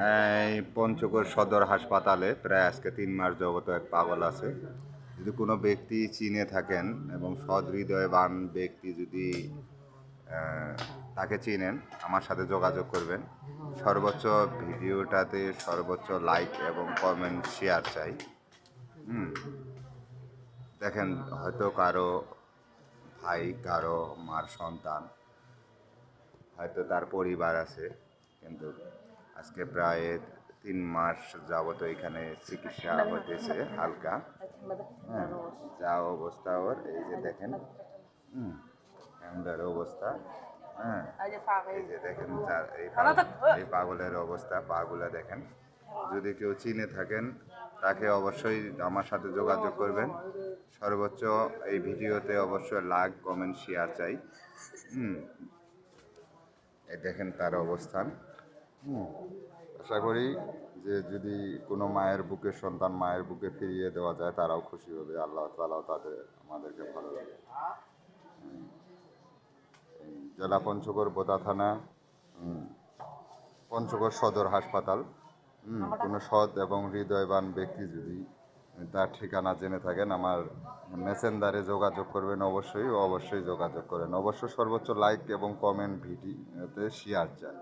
এই পঞ্চগড় সদর হাসপাতালে প্রায় আজকে 3 মাস যাবত এক পাগল আছে। যদি কোনো ব্যক্তি চিনে থাকেন এবং সহৃদয়বান ব্যক্তি যদি আহ, তাকে চিনেন, আমার সাথে যোগাযোগ করবেন। সর্বোচ্চ ভিডিওটাতে সর্বোচ্চ লাইক এবং কমেন্ট শেয়ার চাই। হুম, দেখেন, হয়তো কারো ভাই, কারো মার সন্তান, হয়তো তার পরিবার আছে, কিন্তু আজকে প্রায় 3 মাস যাবত এখানে চিকিৎসা হতেছে হালকা। হ্যাঁ, যা অবস্থা ওর, এই যে দেখেন, এমন অবস্থা। হ্যাঁ, এই যে দেখেন, এই পাগলের অবস্থা, পাগুলা দেখেন। যদি কেউ চিনে থাকেন, তাকে অবশ্যই আমার সাথে যোগাযোগ করবেন। সর্বোচ্চ এই ভিডিওতে অবশ্যই লাইক কমেন্ট শেয়ার চাই। হুম, এই দেখেন তার অবস্থান। হুম, আশা করি যে যদি কোনো মায়ের বুকের সন্তান মায়ের বুকে ফিরিয়ে দেওয়া যায়, তারাও খুশি হবে, আল্লাহ তাআলাও আমাদেরকে ভালো লাগে। জেলা পঞ্চগড়, বোদা থানা, পঞ্চগড় সদর হাসপাতাল। কোনো সৎ এবং হৃদয়বান ব্যক্তি যদি তার ঠিকানা জেনে থাকেন, আমার মেসেঞ্জারে যোগাযোগ করবেন, অবশ্যই যোগাযোগ করেন। অবশ্যই সর্বোচ্চ লাইক এবং কমেন্ট ভিডিওতে শেয়ার চাই।